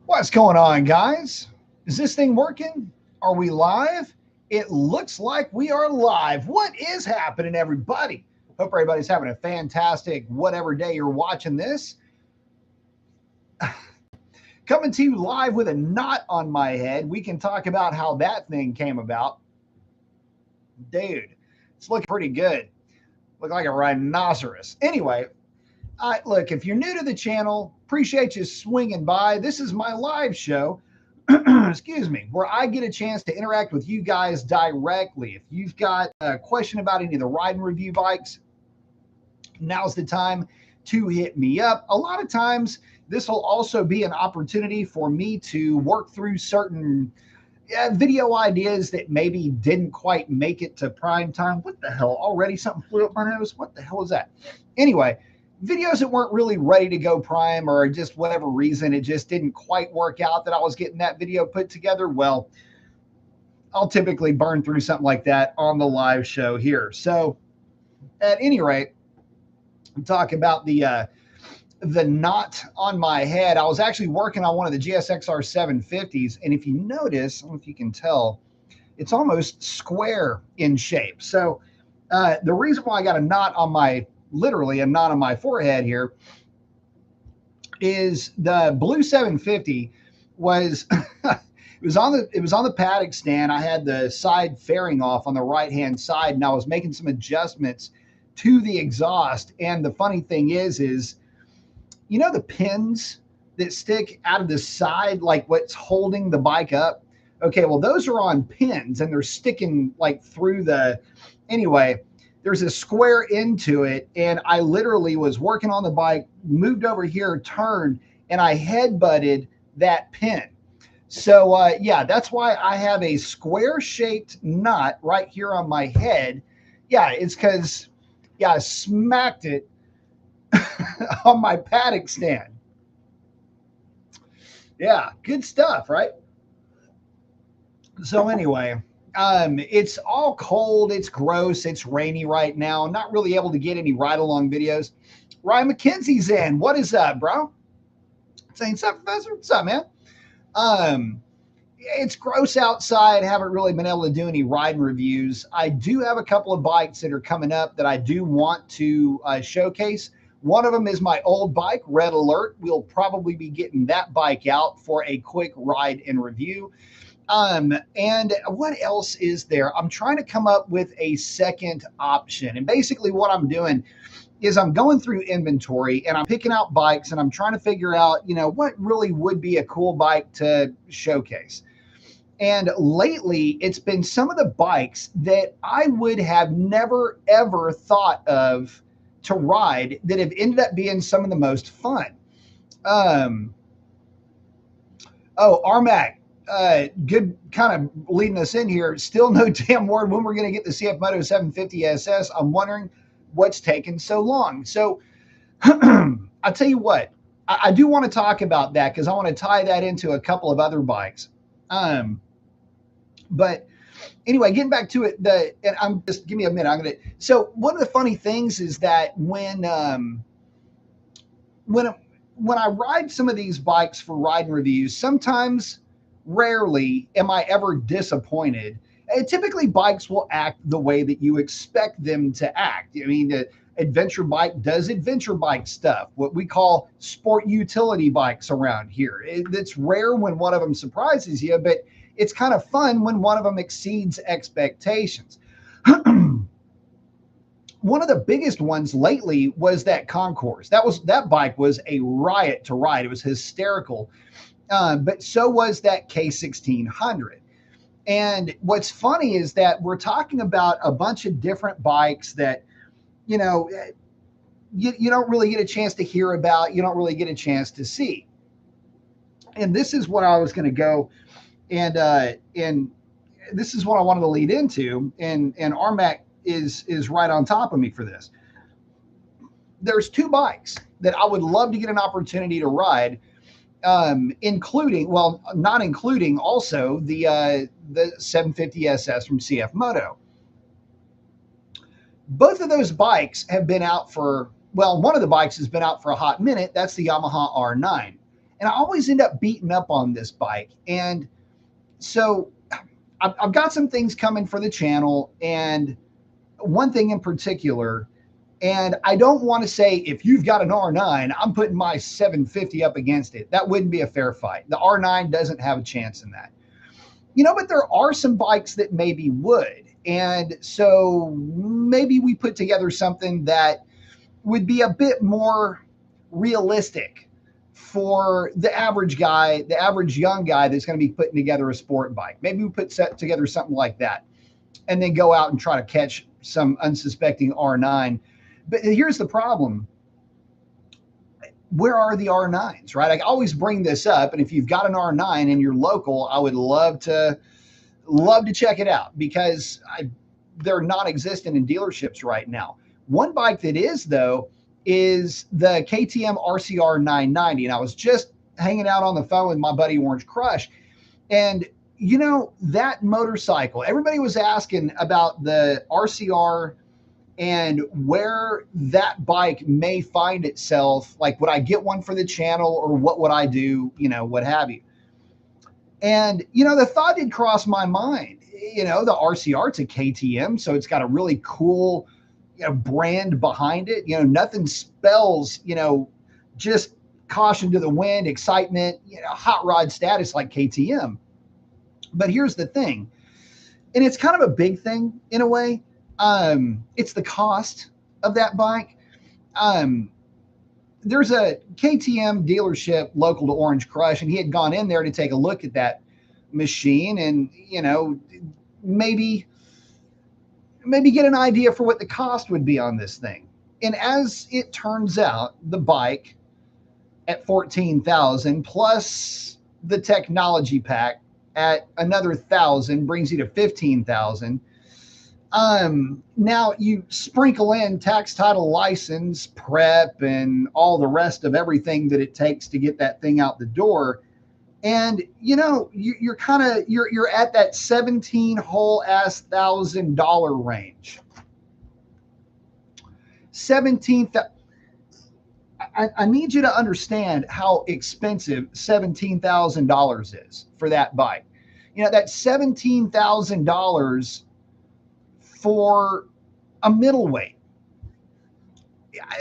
What's going on, guys? Is this thing working? Are we live? It looks like we are live. What is happening, everybody? Hope everybody's having a fantastic whatever day you're watching this. Coming to you live with a knot on my head. We can talk about how that thing came about. Dude, it's looking pretty good. Look like a rhinoceros. Anyway, look, if you're new to the channel, appreciate you swinging by. This is my live show, excuse me, where I get a chance to interact with you guys directly. If you've got a question about any of the ride and review bikes, now's the time to hit me up. A lot of times, this will also be an opportunity for me to work through certain video ideas that maybe didn't quite make it to prime time. What the hell? Already something flew up my nose? What the hell is that? Anyway, videos that weren't really ready to go prime, or just whatever reason, it just didn't quite work out that I was getting that video put together. Well, I'll typically burn through something like that on the live show here. So at any rate, I'm talking about the knot on my head. I was actually working on one of the GSXR 750s, and if you notice, I don't know if you can tell, it's almost square in shape. So the reason why I got a knot on my, literally a knot on my forehead here, is the blue 750 was it was on the paddock stand. I had the side fairing off on the right hand side, and I was making some adjustments to the exhaust. And the funny thing is you know the pins that stick out of the side, like what's holding the bike up? Okay, well, those are on pins and they're sticking like through the, anyway, there's a square into it. And I literally was working on the bike, moved over here, turned, and I head butted that pin. So yeah, that's why I have a square shaped knot right here on my head. Yeah, it's because, yeah, I smacked it on my paddock stand. Yeah, good stuff, right? So anyway, it's all cold, it's gross, it's rainy right now. I'm not really able to get any ride along videos. Ryan McKenzie's in. What is up, bro? Saying stuff, Professor? What's up, man? It's gross outside. Haven't really been able to do any ride reviews. I do have a couple of bikes that are coming up that I do want to showcase. One of them is my old bike, Red Alert. We'll probably be getting that bike out for a quick ride and review. And what else is there? I'm trying to come up with a second option. And basically what I'm doing is I'm going through inventory and I'm picking out bikes and I'm trying to figure out, what really would be a cool bike to showcase. And lately, it's been some of the bikes that I would have never, ever thought of to ride that have ended up being some of the most fun. Armac, good kind of leading us in here. Still no damn word when we're going to get the CF Moto 750 SS. I'm wondering what's taken so long. So I'll tell you what, I do want to talk about that because I want to tie that into a couple of other bikes. But anyway, getting back to it, and I'm just give me a minute. So one of the funny things is that when I ride some of these bikes for ride and reviews, sometimes, rarely am I ever disappointed. And typically bikes will act the way that you expect them to act. I mean, the adventure bike does adventure bike stuff, what we call sport utility bikes around here. It's rare when one of them surprises you, but it's kind of fun when one of them exceeds expectations. One of the biggest ones lately was that Concours. That bike was a riot to ride. It was hysterical. But so was that K1600. And what's funny is that we're talking about a bunch of different bikes that, you don't really get a chance to hear about. You don't really get a chance to see. And this is what I was going to go and this is what I wanted to lead into. And Armac is right on top of me for this. There's two bikes that I would love to get an opportunity to ride, including, well, not including also the 750 SS from CF Moto. Both of those bikes have been out for, well, one of the bikes has been out for a hot minute. That's the Yamaha R9. And I always end up beating up on this bike. And so I've got some things coming for the channel, and one thing in particular. And I don't want to say, if you've got an R9, I'm putting my 750 up against it. That wouldn't be a fair fight. The R9 doesn't have a chance in that. But there are some bikes that maybe would. And so maybe we put together something that would be a bit more realistic for the average guy, the average young guy that's going to be putting together a sport bike. Maybe we put together something like that and then go out and try to catch some unsuspecting R9. But here's the problem. Where are the R9s, right? I always bring this up. And if you've got an R9 and you're local, I would love to check it out, because they're non-existent in dealerships right now. One bike that is, though, is the KTM RCR 990. And I was just hanging out on the phone with my buddy Orange Crush. And, that motorcycle, everybody was asking about the RCR and where that bike may find itself. Like, would I get one for the channel, or what would I do, what have you? And, the thought did cross my mind. The RCR, it's a KTM, so it's got a really cool, brand behind it. Nothing spells, just caution to the wind, excitement, hot rod status like KTM. But here's the thing, and it's kind of a big thing in a way. It's the cost of that bike. There's a KTM dealership local to Orange Crush, and he had gone in there to take a look at that machine and, maybe get an idea for what the cost would be on this thing. And as it turns out, the bike at $14,000 plus the technology pack at another $1,000 brings you to $15,000. Now you sprinkle in tax, title, license, prep, and all the rest of everything that it takes to get that thing out the door. And, you're at that 17 whole ass $1,000 range. 17. I need you to understand how expensive $17,000 is for that bike. That $17,000 for a middleweight.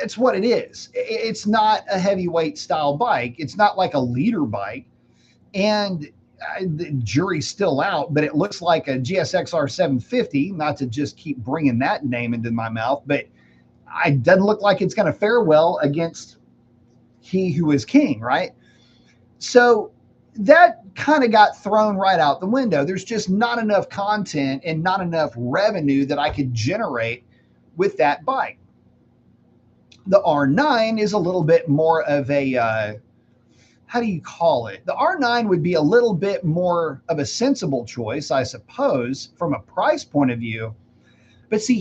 It's what it is. It's not a heavyweight style bike. It's not like a leader bike. And the jury's still out, but it looks like a GSXR 750, not to just keep bringing that name into my mouth, but it doesn't look like it's going to fare well against He Who Is King, right? So that kind of got thrown right out the window. There's just not enough content and not enough revenue that I could generate with that bike. The R9 is a little bit more of a, how do you call it? The R9 would be a little bit more of a sensible choice, I suppose, from a price point of view. But see,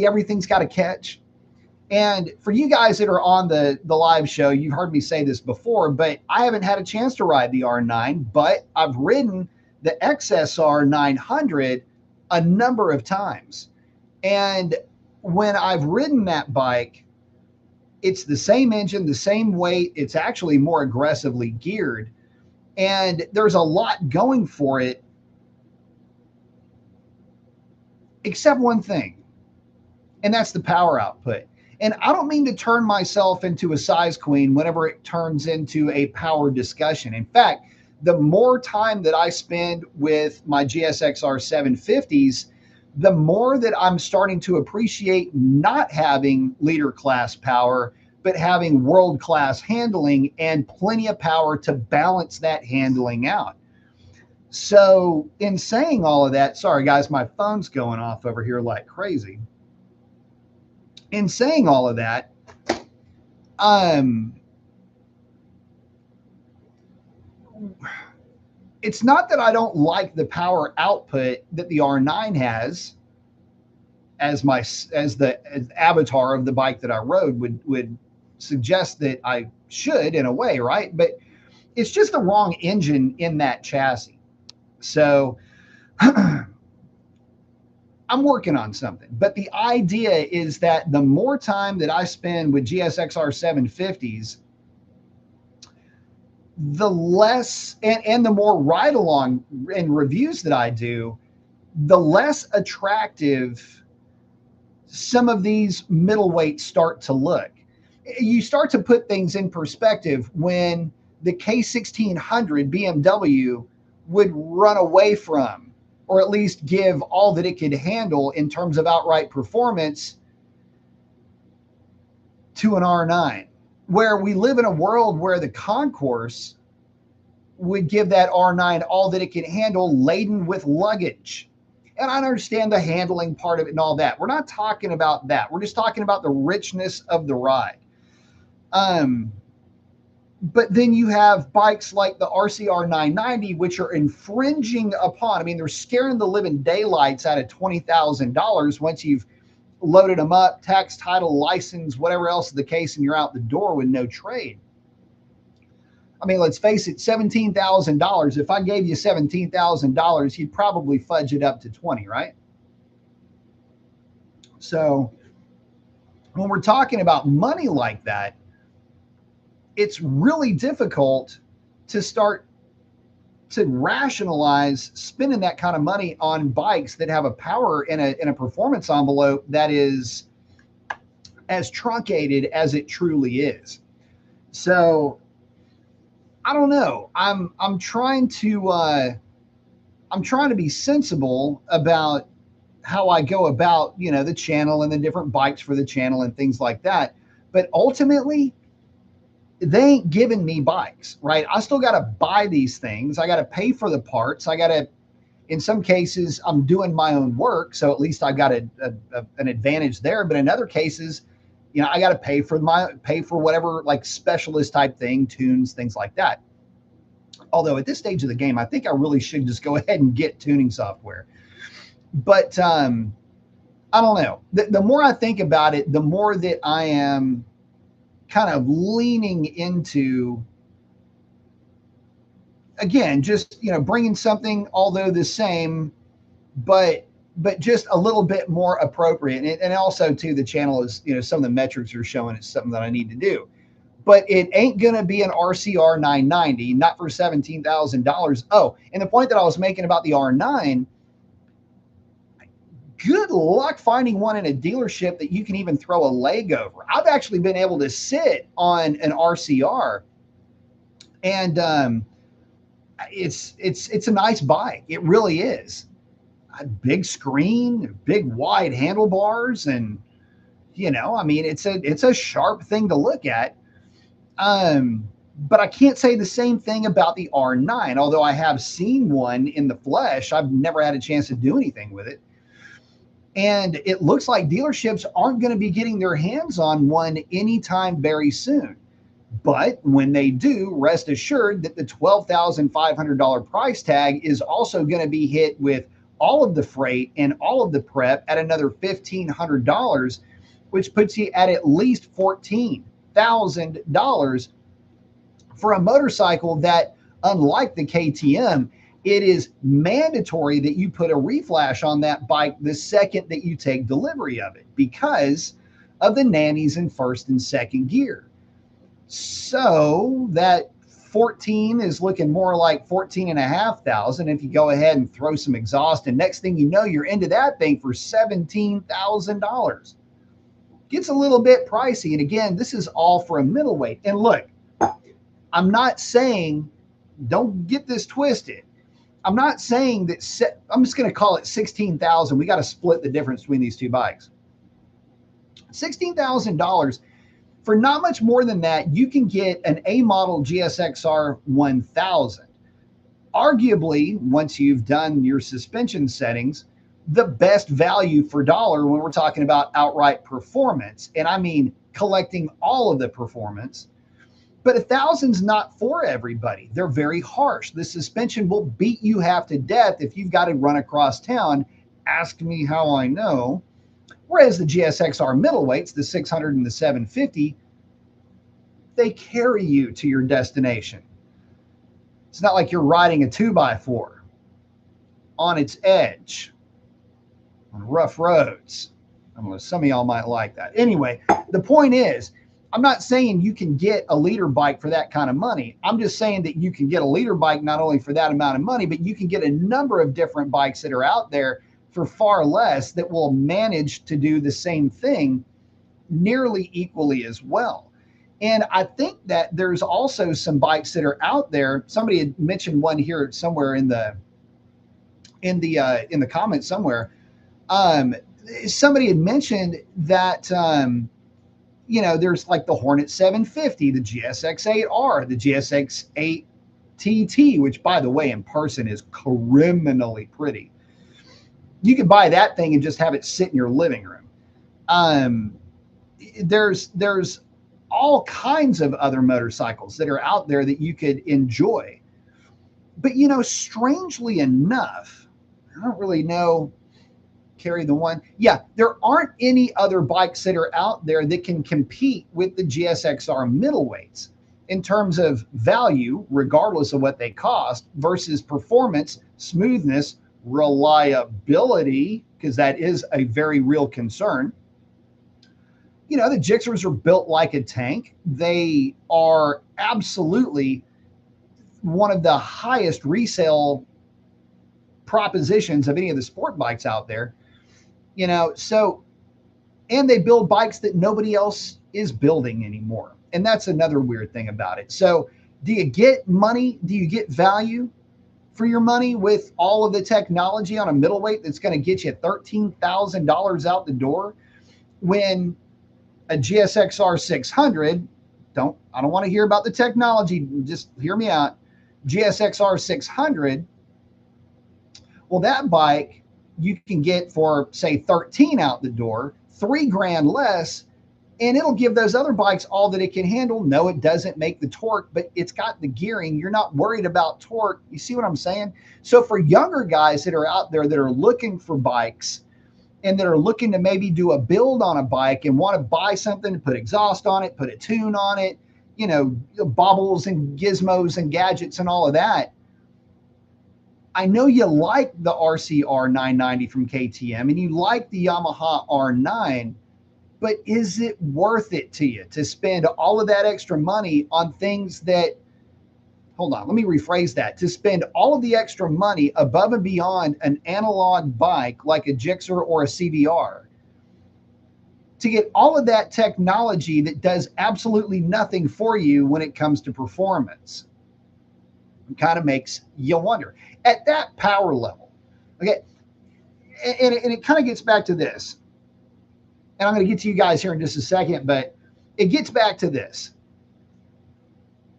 everything's got a catch. And for you guys that are on the live show, you've heard me say this before, but I haven't had a chance to ride the R9, but I've ridden the XSR 900 a number of times. And when I've ridden that bike, it's the same engine, the same weight. It's actually more aggressively geared. And there's a lot going for it, except one thing, and that's the power output. And I don't mean to turn myself into a size queen whenever it turns into a power discussion. In fact, the more time that I spend with my GSXR 750s, the more that I'm starting to appreciate not having leader class power, but having world-class handling and plenty of power to balance that handling out. So in saying all of that, sorry guys, my phone's going off over here like crazy. In saying all of that, it's not that I don't like the power output that the R9 has as the avatar of the bike that I rode would suggest that I should, in a way, right? But it's just the wrong engine in that chassis. So I'm working on something, but the idea is that the more time that I spend with GSXR 750s, the less and the more ride along and reviews that I do, the less attractive some of these middleweights start to look. You start to put things in perspective when the K1600 BMW would run away from, or at least give all that it could handle in terms of outright performance to an R9, where we live in a world where the Concourse would give that R9 all that it can handle, laden with luggage. And I understand the handling part of it and all that. We're not talking about that. We're just talking about the richness of the ride. But then you have bikes like the RCR 990, which are infringing upon, I mean, they're scaring the living daylights out of $20,000 once you've loaded them up, tax, title, license, whatever else is the case, and you're out the door with no trade. I mean, let's face it, $17,000. If I gave you $17,000, you'd probably fudge it up to 20, right? So when we're talking about money like that, it's really difficult to start to rationalize spending that kind of money on bikes that have a power and a performance envelope that is as truncated as it truly is. So I don't know. I'm trying to be sensible about how I go about, the channel and the different bikes for the channel and things like that. But ultimately, they ain't giving me bikes, right? I still got to buy these things. I got to pay for the parts. I got to, in some cases, I'm doing my own work. So at least I got an advantage there. But in other cases, I got to pay for whatever like specialist type thing, tunes, things like that. Although at this stage of the game, I think I really should just go ahead and get tuning software. But I don't know. The more I think about it, the more that I am kind of leaning into, again, just bringing something, although the same, but just a little bit more appropriate. And also too, the channel is, some of the metrics are showing it's something that I need to do. But it ain't going to be an RCR 990, not for $17,000. Oh, and the point that I was making about the R9, good luck finding one in a dealership that you can even throw a leg over. I've actually been able to sit on an RCR, and it's a nice bike. It really is. A big screen, big wide handlebars, and I mean, it's a sharp thing to look at. But I can't say the same thing about the R9, although I have seen one in the flesh. I've never had a chance to do anything with it. And it looks like dealerships aren't going to be getting their hands on one anytime very soon. But when they do, rest assured that the $12,500 price tag is also going to be hit with all of the freight and all of the prep at another $1,500, which puts you at least $14,000 for a motorcycle that, unlike the KTM, it is mandatory that you put a reflash on that bike the second that you take delivery of it because of the nannies in first and second gear. So that 14 is looking more like 14,500 if you go ahead and throw some exhaust, and next thing you know, you're into that thing for $17,000. Gets a little bit pricey. And again, this is all for a middleweight. And look, I'm not saying, don't get this twisted, I'm not saying that, I'm just going to call it 16,000. We got to split the difference between these two bikes. $16,000 for not much more than that. You can get an A model GSXR 1000. Arguably, once you've done your suspension settings, the best value for dollar when we're talking about outright performance. And I mean, collecting all of the performance. But 1,000's not for everybody. They're very harsh. The suspension will beat you half to death if you've got to run across town. Ask me how I know. Whereas the GSXR middleweights, the 600 and the 750, they carry you to your destination. It's not like you're riding a 2x4 on its edge on rough roads. I don't know, some of y'all might like that. Anyway, the point is, I'm not saying you can get a leader bike for that kind of money. I'm just saying that you can get a leader bike not only for that amount of money, but you can get a number of different bikes that are out there for far less that will manage to do the same thing nearly equally as well. And I think that there's also some bikes that are out there. Somebody had mentioned one here somewhere in the comments somewhere. Um, Somebody had mentioned that there's like the Hornet 750, the GSX-8R, the GSX-8TT, which by the way in person is criminally pretty. You could buy that thing and just have it sit in your living room. Um, there's all kinds of other motorcycles that are out there that you could enjoy. But strangely enough, I don't really know. Carry the one. Yeah, there aren't any other bikes that are out there that can compete with the GSXR middleweights in terms of value, regardless of what they cost, versus performance, smoothness, reliability, because that is a very real concern. The Gixxers are built like a tank. They are absolutely one of the highest resale propositions of any of the sport bikes out there. So, and they build bikes that nobody else is building anymore. And that's another weird thing about it. So, do you get money? Do you get value for your money with all of the technology on a middleweight that's going to get you $13,000 out the door when a GSXR 600, I don't want to hear about the technology, just hear me out. GSXR 600, well, that bike you can get for say 13 out the door, $3,000 less, and it'll give those other bikes all that it can handle. No, it doesn't make the torque, but it's got the gearing. You're not worried about torque. You see what I'm saying? So for younger guys that are out there that are looking for bikes and that are looking to maybe do a build on a bike and want to buy something to put exhaust on it, put a tune on it, bobbles and gizmos and gadgets and all of that. I know you like the RCR 990 from KTM and you like the Yamaha R9, but is it worth it to you to spend all of that extra money on things that, hold on, let me rephrase that, to spend all of the extra money above and beyond an analog bike like a Gixxer or a CBR to get all of that technology that does absolutely nothing for you when it comes to performance? It kind of makes you wonder. At that power level, okay, and it kind of gets back to this, and I'm going to get to you guys here in just a second, but it gets back to this.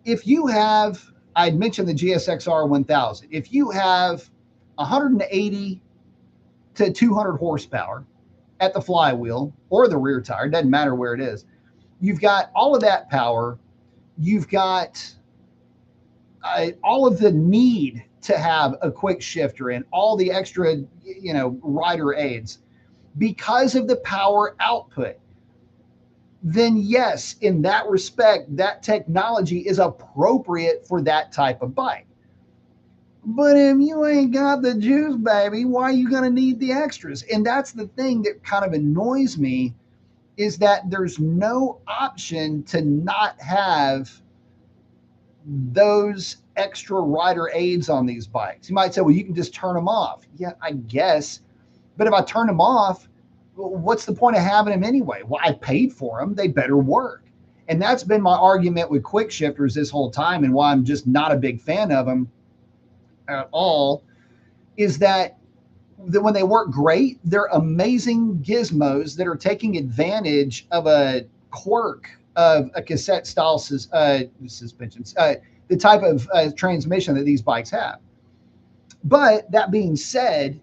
If you have, I'd mentioned the GSXR 1000, if you have 180 to 200 horsepower at the flywheel or the rear tire, doesn't matter where it is, you've got all of that power, you've got all of the need to have a quick shifter and all the extra, rider aids because of the power output, then yes, in that respect, that technology is appropriate for that type of bike. But if you ain't got the juice, baby, why are you going to need the extras? And that's the thing that kind of annoys me, is that there's no option to not have those extra rider aids on these bikes. You might say, well, you can just turn them off. Yeah, I guess. But if I turn them off, what's the point of having them anyway? Well, I paid for them. They better work. And that's been my argument with quick shifters this whole time, and why I'm just not a big fan of them at all, is that when they work great, they're amazing gizmos that are taking advantage of a quirk of a cassette style suspensions, the type of transmission that these bikes have. But that being said,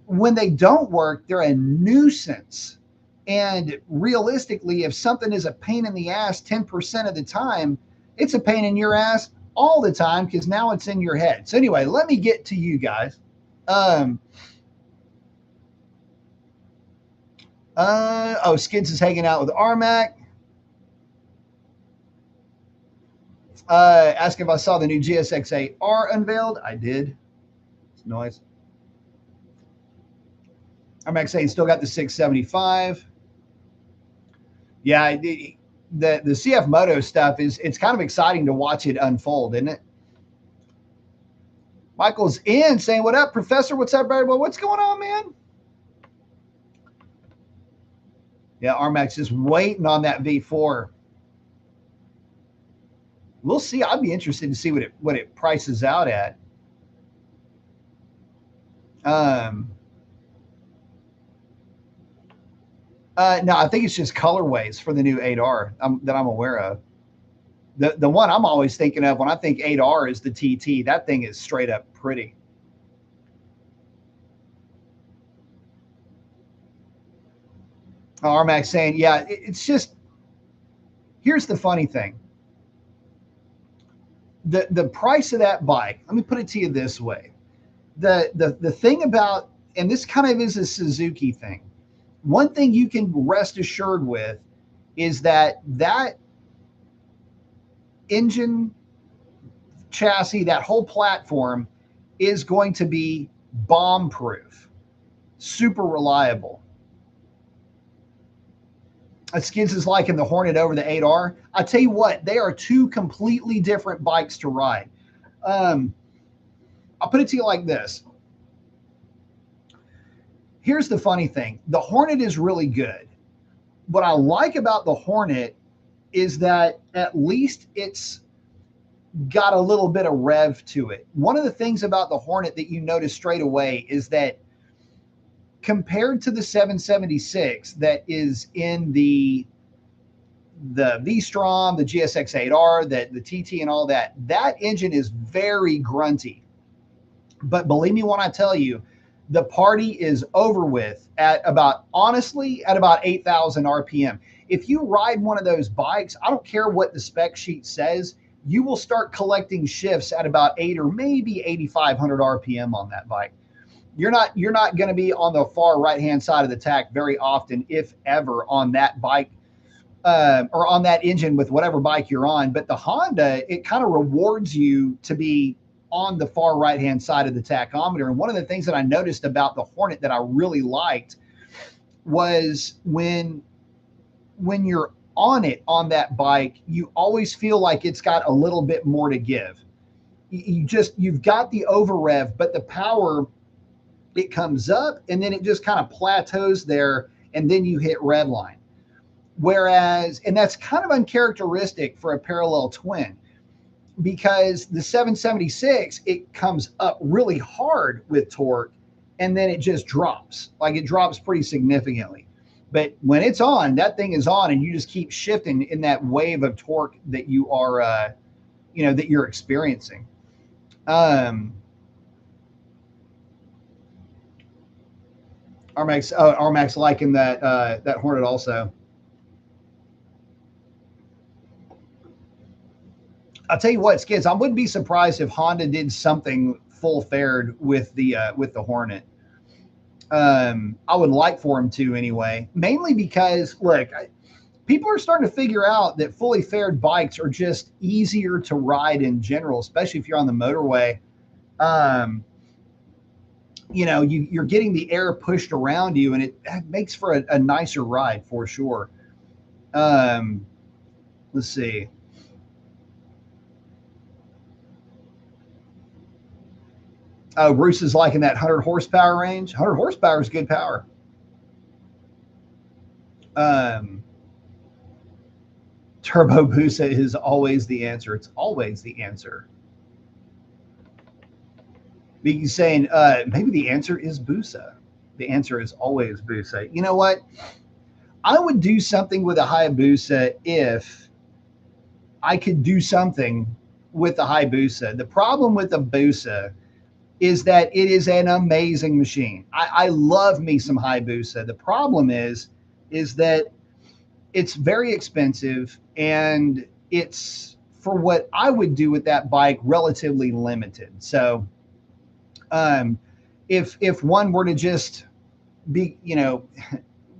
when they don't work, they're a nuisance. And realistically, if something is a pain in the ass 10% of the time, it's a pain in your ass all the time, because now it's in your head. So anyway, let me get to you guys. Skids is hanging out with Armac. Asking if I saw the new GSX-8R unveiled. I did. It's noise. Armac saying still got the 675. Yeah, the CF Moto stuff it's kind of exciting to watch it unfold, isn't it? Michael's in saying, "What up, Professor? What's up, everybody? What's going on, man?" Yeah, Armax is waiting on that V4. We'll see. I'd be interested to see what it prices out at. No, I think it's just colorways for the new 8R that I'm aware of. The one I'm always thinking of when I think 8R is the TT. That thing is straight up pretty. Armax saying, yeah, it's just, here's the funny thing. The price of that bike, let me put it to you this way. The thing about, and this kind of is a Suzuki thing. One thing you can rest assured with is that engine, chassis, that whole platform is going to be bomb proof, super reliable. Skids is liking the Hornet over the 8R. I tell you what, they are two completely different bikes to ride. I'll put it to you like this. Here's the funny thing. The Hornet is really good. What I like about the Hornet is that at least it's got a little bit of rev to it. One of the things about the Hornet that you notice straight away is that compared to the 776 that is in the V-Strom, the GSX-8R, the TT and all that, that engine is very grunty. But believe me when I tell you, the party is over with at about 8,000 RPM. If you ride one of those bikes, I don't care what the spec sheet says, you will start collecting shifts at about 8 or maybe 8,500 RPM on that bike. You're not going to be on the far right-hand side of the tack very often, if ever, on that bike or on that engine with whatever bike you're on. But the Honda, it kind of rewards you to be on the far right-hand side of the tachometer. And one of the things that I noticed about the Hornet that I really liked was when you're on it on that bike, you always feel like it's got a little bit more to give. You've got the over rev, but the power, it comes up and then it just kind of plateaus there, and then you hit red line. Whereas, and that's kind of uncharacteristic for a parallel twin, because the 776, it comes up really hard with torque and then it just drops. Like it drops pretty significantly. But when it's on, that thing is on, and you just keep shifting in that wave of torque that you are, that you're experiencing. Armax liking that Hornet also. I'll tell you what, Skids, I wouldn't be surprised if Honda did something full fared with the Hornet. I would like for him to anyway, mainly because look, people are starting to figure out that fully fared bikes are just easier to ride in general, especially if you're on the motorway. You're getting the air pushed around you, and it makes for a nicer ride for sure. Let's see. Oh, Bruce is liking that 100 horsepower range. 100 horsepower is good power. Turbo Busa is always the answer. It's always the answer. He's saying maybe the answer is Busa. The answer is always Busa. You know what? I would do something with a Hayabusa if I could do something with the Hayabusa. The problem with the Busa is that it is an amazing machine. I love me some Hayabusa. The problem is that it's very expensive, and it's, for what I would do with that bike, relatively limited. So if one were to just be,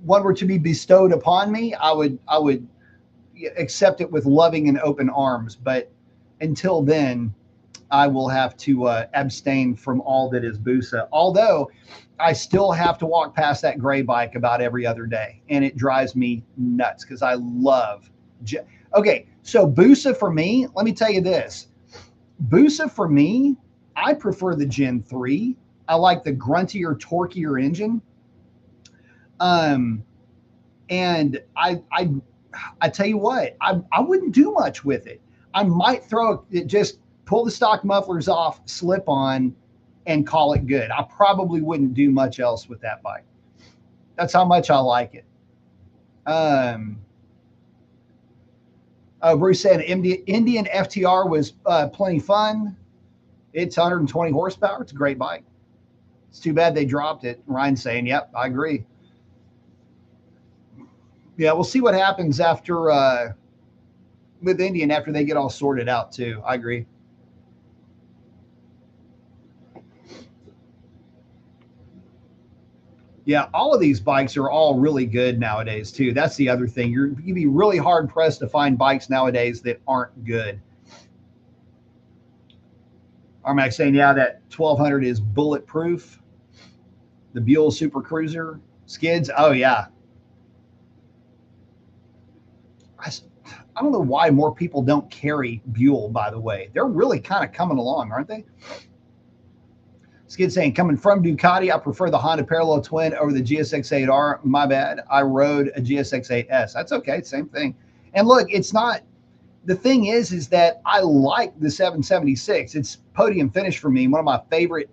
one were to be bestowed upon me, I would accept it with loving and open arms. But until then, I will have to abstain from all that is Busa. Although I still have to walk past that gray bike about every other day, and it drives me nuts because I love. Okay, so Busa for me, let me tell you this. Busa for me, I prefer the Gen 3. I like the gruntier, torquier engine. And I tell you what, I wouldn't do much with it. I might throw it, just pull the stock mufflers off, slip on, and call it good. I probably wouldn't do much else with that bike. That's how much I like it. Bruce said Indian FTR was plenty fun. It's 120 horsepower. It's a great bike. It's too bad they dropped it. Ryan's saying, yep, I agree. Yeah, we'll see what happens after with Indian after they get all sorted out too. I agree. Yeah, all of these bikes are all really good nowadays too. That's the other thing. You'd be really hard pressed to find bikes nowadays that aren't good. Armac saying, yeah, that 1200 is bulletproof. The Buell Super Cruiser skids. Oh yeah. I don't know why more people don't carry Buell, by the way. They're really kind of coming along, aren't they? Skid saying, coming from Ducati, I prefer the Honda Parallel Twin over the GSX-8R. My bad. I rode a GSX-8S. That's okay. Same thing. And look, it's not, the thing is that I like the 776. It's podium finish for me, one of my favorite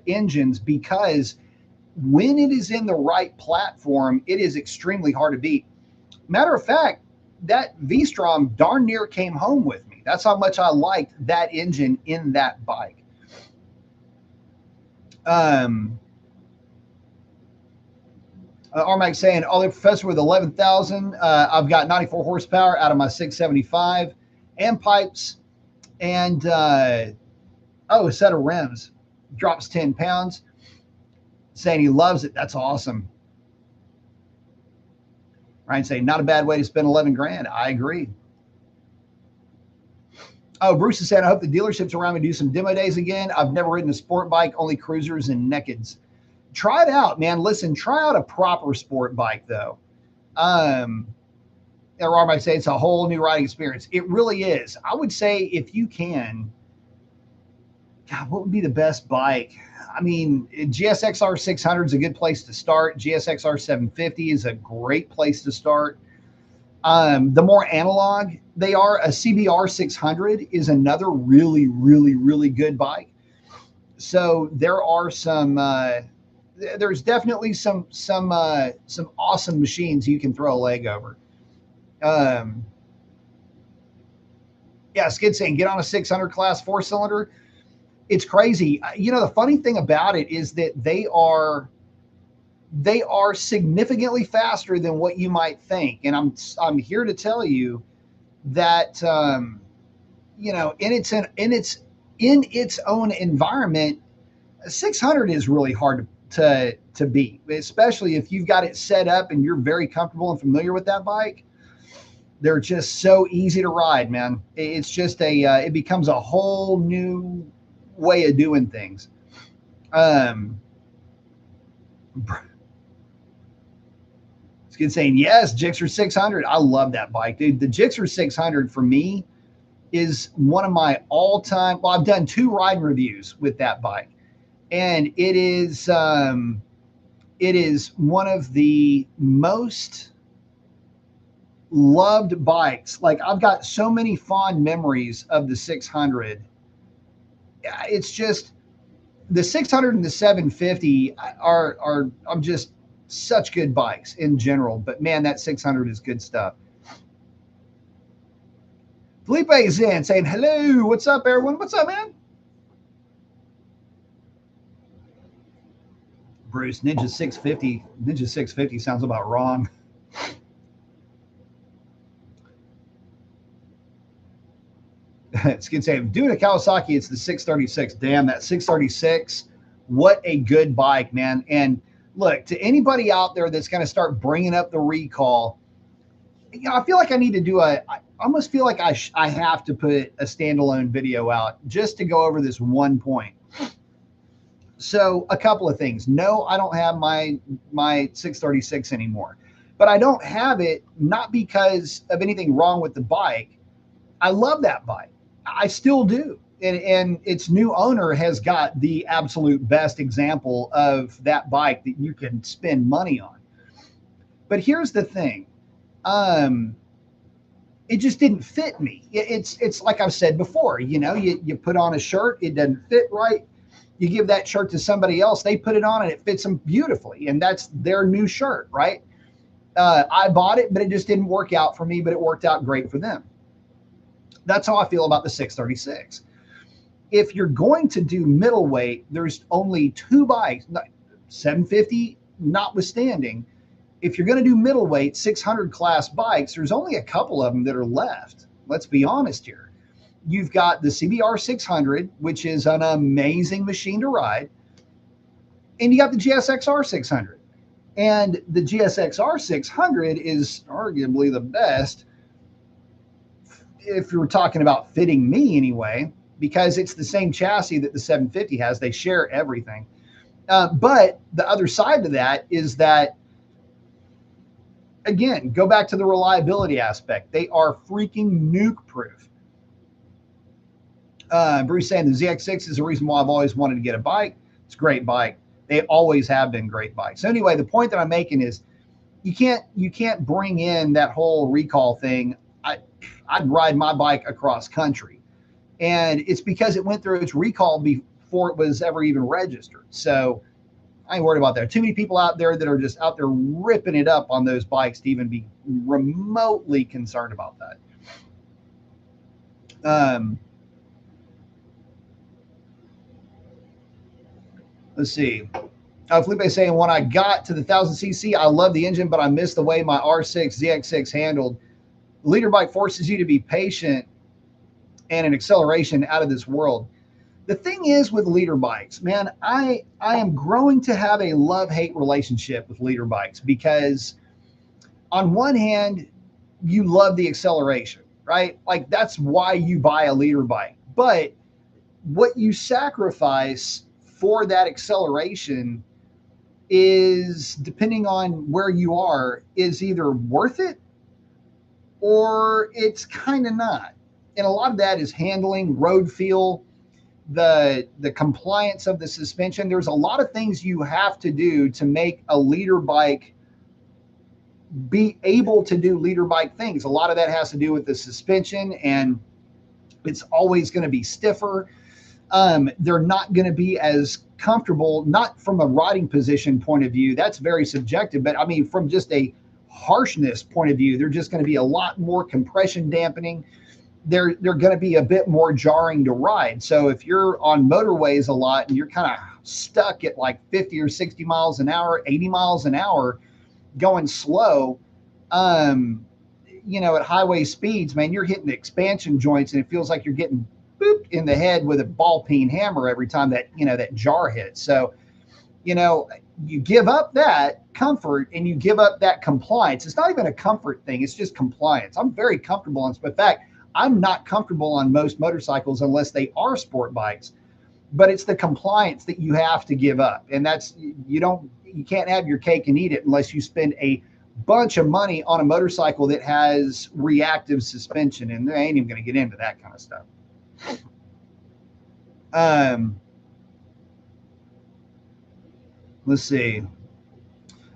engines, because when it is in the right platform, it is extremely hard to beat. Matter of fact, that V-Strom darn near came home with me. That's how much I liked that engine in that bike. Armac saying, oh, the Professor with 11,000. I've got 94 horsepower out of my 675 and pipes and, a set of rims. Drops 10 pounds. Saying he loves it. That's awesome. Ryan saying, not a bad way to spend 11 grand. I agree. Oh, Bruce is saying, I hope the dealerships around me do some demo days again. I've never ridden a sport bike, only cruisers and nakeds. Try it out, man. Listen, try out a proper sport bike, though. Rob might say it's a whole new riding experience. It really is. I would say if you can, God, what would be the best bike? I mean, GSXR 600 is a good place to start. GSXR 750 is a great place to start. The more analog they are, a CBR 600 is another really, really, really good bike. So there are some, there's definitely some awesome machines you can throw a leg over. Yeah, Skid saying, get on a 600 class 4-cylinder. It's crazy. You know, the funny thing about it is that they are significantly faster than what you might think. And I'm here to tell you that, you know, in its own environment, 600 is really hard to beat, especially if you've got it set up and you're very comfortable and familiar with that bike. They're just so easy to ride, man. It's just it becomes a whole new way of doing things. Skid saying, yes, Gixxer 600. I love that bike, dude. The Gixxer 600 for me is one of my all-time, well, I've done 2 ride reviews with that bike. And it is one of the most loved bikes. Like, I've got so many fond memories of the 600. It's just the 600 and the 750 are just such good bikes in general. But man, that 600 is good stuff. Felipe is in saying, hello, what's up, everyone? What's up, man? Bruce, Ninja 650 sounds about wrong. Skid saying, doing a Kawasaki, it's the 636. Damn, that 636. What a good bike, man. And look, to anybody out there that's going to start bringing up the recall, you know, I feel like I need to do almost feel like I have to put a standalone video out just to go over this one point. So a couple of things. No, I don't have my 636 anymore, but I don't have it not because of anything wrong with the bike. I love that bike. I still do. And its new owner has got the absolute best example of that bike that you can spend money on. But here's the thing. It just didn't fit me. It's like I've said before, you put on a shirt, it doesn't fit right. You give that shirt to somebody else, they put it on and it fits them beautifully. And that's their new shirt, right? I bought it, but it just didn't work out for me, but it worked out great for them. That's how I feel about the 636. If you're going to do middleweight, there's only two bikes, 750 notwithstanding. If you're going to do middleweight 600 class bikes, there's only a couple of them that are left. Let's be honest here. You've got the CBR 600, which is an amazing machine to ride, and you got the GSXR 600. And the GSXR 600 is arguably the best, if you're talking about fitting me anyway, because it's the same chassis that the 750 has. They share everything. But the other side to that is that, again, go back to the reliability aspect. They are freaking nuke proof. Bruce saying the ZX6 is the reason why I've always wanted to get a bike. It's a great bike. They always have been great bikes. So anyway, the point that I'm making is you can't bring in that whole recall thing. I'd ride my bike across country, and it's because it went through its recall before it was ever even registered. So I ain't worried about that. Too many people out there that are just out there ripping it up on those bikes to even be remotely concerned about that. Let's see. Felipe saying, when I got to the 1000cc, I love the engine, but I missed the way my R6 ZX6 handled. The leader bike forces you to be patient and an acceleration out of this world. The thing is with leader bikes, man, I am growing to have a love-hate relationship with leader bikes, because on one hand, you love the acceleration, right? Like, that's why you buy a leader bike. But what you sacrifice for that acceleration is, depending on where you are, is either worth it or it's kind of not. And a lot of that is handling, road feel, the compliance of the suspension. There's a lot of things you have to do to make a leader bike be able to do leader bike things. A lot of that has to do with the suspension, and it's always going to be stiffer. They're not going to be as comfortable, not from a riding position point of view. That's very subjective, but I mean, from just a harshness point of view, they're just going to be a lot more compression dampening. They're going to be a bit more jarring to ride. So if you're on motorways a lot and you're kind of stuck at like 50 or 60 miles an hour, 80 miles an hour, going slow, at highway speeds, man, you're hitting the expansion joints and it feels like you're getting booped in the head with a ball peen hammer every time that jar hits. So, you give up that comfort and you give up that compliance. It's not even a comfort thing. It's just compliance. I'm very comfortable on, in fact, I'm not comfortable on most motorcycles unless they are sport bikes, but it's the compliance that you have to give up. And that's, you can't have your cake and eat it unless you spend a bunch of money on a motorcycle that has reactive suspension. And they ain't even going to get into that kind of stuff. Let's see.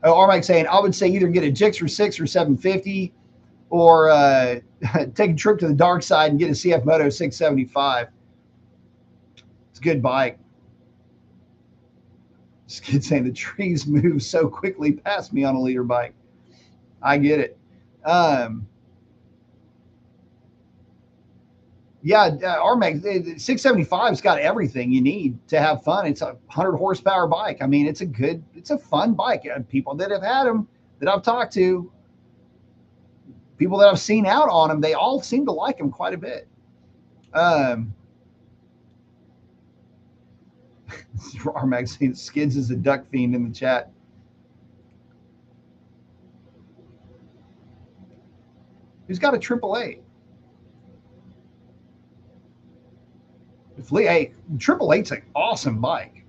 Oh, Armike saying, I would say either get a Gixxer 6 or 750 or take a trip to the dark side and get a CF Moto 675. It's a good bike. This kid saying the trees move so quickly past me on a leader bike. I get it. Armag 675's got everything you need to have fun. It's a 100 horsepower bike. I mean, it's a fun bike. People that have had them, that I've talked to, people that I've seen out on them, they all seem to like them quite a bit. Armag saying Skids is a duck fiend in the chat. Who's got a AAA? Hey, Triple Eight's an awesome bike.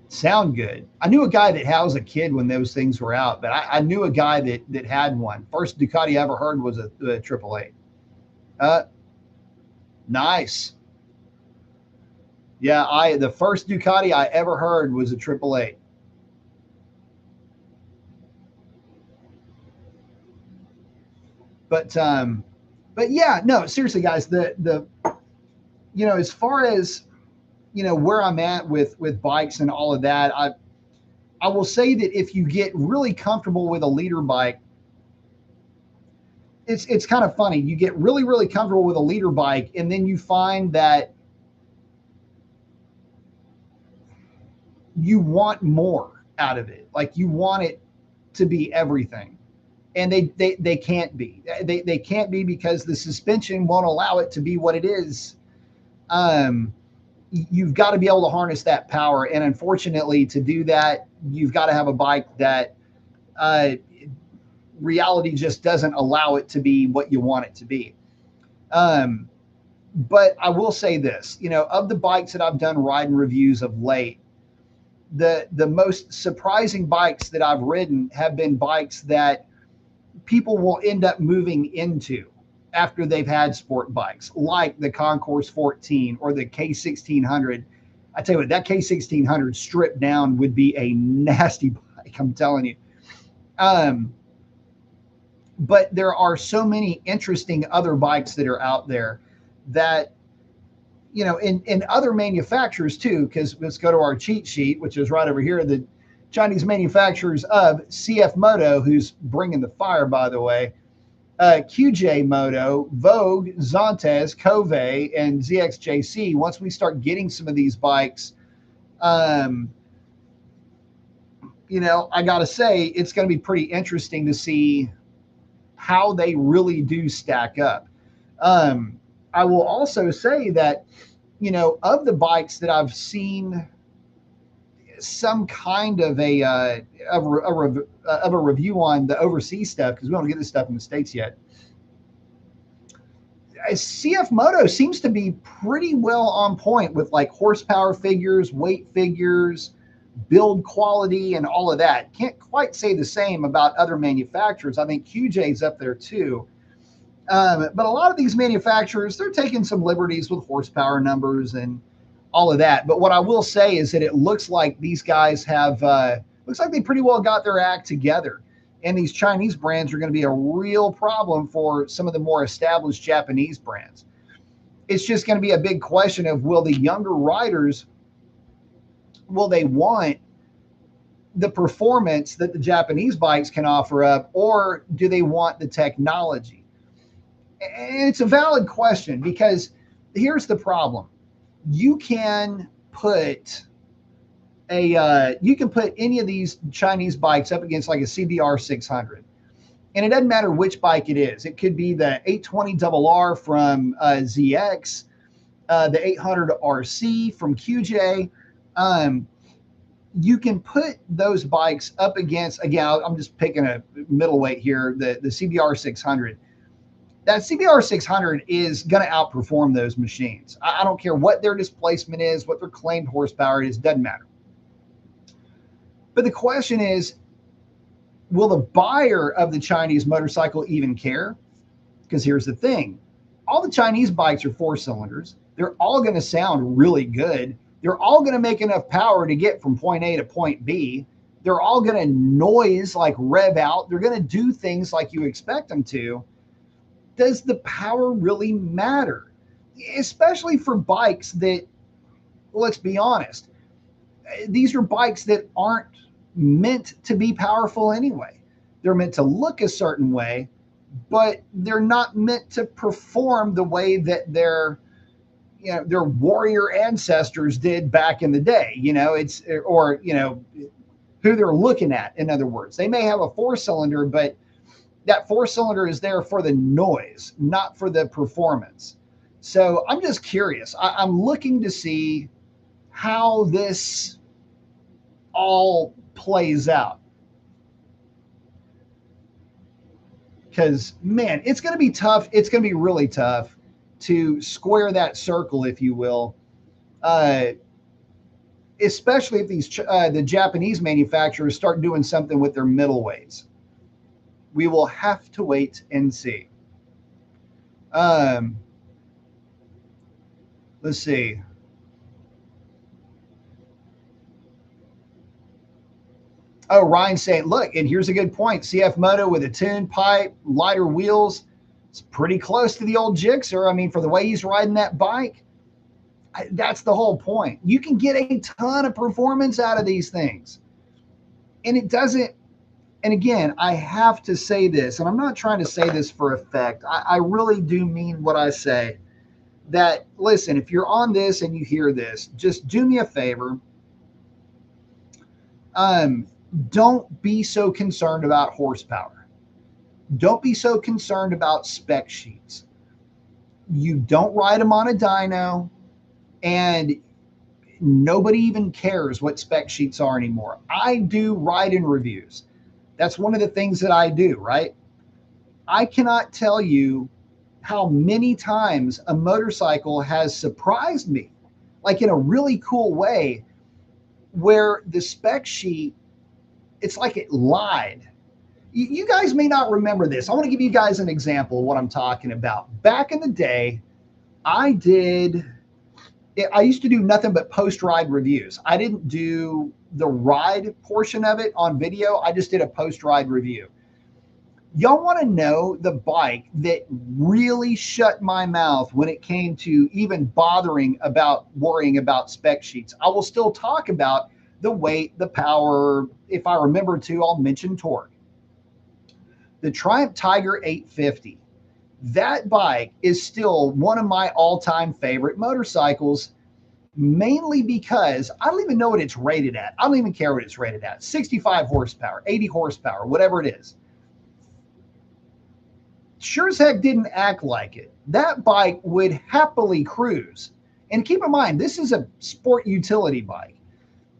Sound good. I knew a guy that was a kid when those things were out, but I knew a guy that had one. First Ducati I ever heard was a Triple Eight. Uh, nice. Yeah, I the first Ducati I ever heard was a Triple Eight. But but yeah, no, seriously, guys, the as far as where I'm at with bikes and all of that, I will say that if you get really comfortable with a leader bike, it's kind of funny. You get really comfortable with a leader bike, and then you find that you want more out of it. Like you want it to be everything, and they can't be. They can't be because the suspension won't allow it to be what it is. Um, you've got to be able to harness that power, and unfortunately, to do that, you've got to have a bike that uh, reality just doesn't allow it to be what you want it to be. Um, but I will say this, of the bikes that I've done riding reviews of late, the most surprising bikes that I've ridden have been bikes that people will end up moving into after they've had sport bikes, like the Concourse 14 or the K1600. I tell you what, that K1600 stripped down would be a nasty bike. I'm telling you. Um, but there are so many interesting other bikes that are out there that in other manufacturers too, because let's go to our cheat sheet, which is right over here. The Chinese manufacturers of CF Moto, who's bringing the fire, by the way, QJ Moto, Vogue, Zontes, Cove, and ZXJC. Once we start getting some of these bikes, um, I got to say, it's going to be pretty interesting to see how they really do stack up. Um, I will also say that, of the bikes that I've seen some kind of a review on the overseas stuff, because we don't get this stuff in the States yet. CF Moto seems to be pretty well on point with like horsepower figures, weight figures, build quality, and all of that. Can't quite say the same about other manufacturers. I think QJ's up there too. But a lot of these manufacturers, they're taking some liberties with horsepower numbers and all of that. But what I will say is that it looks like these guys have, looks like they pretty well got their act together. And these Chinese brands are going to be a real problem for some of the more established Japanese brands. It's just going to be a big question of, will the younger riders, will they want the performance that the Japanese bikes can offer up, or do they want the technology? And it's a valid question, because here's the problem. You can put you can put any of these Chinese bikes up against like a CBR 600, and it doesn't matter which bike it is. It could be the 820RR from ZX, the 800 RC from QJ. You can put those bikes up against, again, I'm just picking a middleweight here, the CBR 600. That CBR 600 is going to outperform those machines. I don't care what their displacement is, what their claimed horsepower is, doesn't matter. But the question is, will the buyer of the Chinese motorcycle even care? Because here's the thing. All the Chinese bikes are 4 cylinders. They're all going to sound really good. They're all going to make enough power to get from point A to point B. They're all going to noise, like rev out. They're going to do things like you expect them to. Does the power really matter? Especially for bikes that, let's be honest, these are bikes that aren't meant to be powerful anyway. They're meant to look a certain way, but they're not meant to perform the way that their warrior ancestors did back in the day. It's, or who they're looking at. In other words, they may have a 4-cylinder, but that 4-cylinder is there for the noise, not for the performance. So I'm just curious. I'm looking to see how this all plays out. Because, man, it's going to be tough. It's going to be really tough to square that circle, if you will, especially if the Japanese manufacturers start doing something with their middleweights. We will have to wait and see. Let's see. Oh, Ryan saying, look, and here's a good point. CF Moto with a tuned pipe, lighter wheels. It's pretty close to the old Gixxer. I mean, for the way he's riding that bike, that's the whole point. You can get a ton of performance out of these things. And it doesn't, and again, I have to say this, and I'm not trying to say this for effect. I really do mean what I say. That, listen, if you're on this and you hear this, just do me a favor. Don't be so concerned about horsepower. Don't be so concerned about spec sheets. You don't ride them on a dyno, and nobody even cares what spec sheets are anymore. I do ride-in reviews. That's one of the things that I do, right? I cannot tell you how many times a motorcycle has surprised me, like in a really cool way, where the spec sheet, it's like it lied. You guys may not remember this. I want to give you guys an example of what I'm talking about. Back in the day, I used to do nothing but post-ride reviews. I didn't do the ride portion of it on video. I just did a post-ride review. Y'all want to know the bike that really shut my mouth when it came to even worrying about spec sheets? I will still talk about the weight, the power. If I remember to, I'll mention torque. The Triumph Tiger 850. That bike is still one of my all-time favorite motorcycles, mainly because I don't even know what it's rated at. I don't even care what it's rated at. 65 horsepower, 80 horsepower, whatever it is. Sure as heck didn't act like it. That bike would happily cruise. And keep in mind, this is a sport utility bike.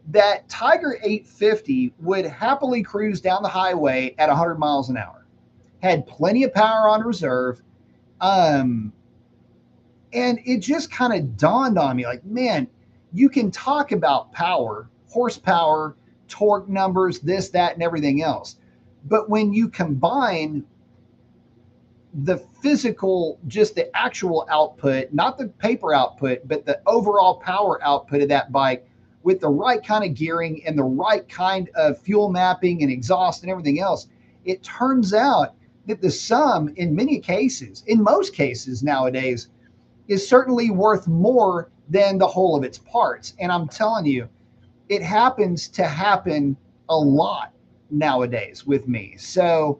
That Tiger 850 would happily cruise down the highway at 100 miles an hour. Had plenty of power on reserve. And it just kind of dawned on me, like, man, you can talk about power, horsepower, torque numbers, this, that, and everything else. But when you combine the physical, just the actual output, not the paper output, but the overall power output of that bike with the right kind of gearing and the right kind of fuel mapping and exhaust and everything else, it turns out that the sum in most cases nowadays, is certainly worth more than the whole of its parts. And I'm telling you, it happens to happen a lot nowadays with me. So,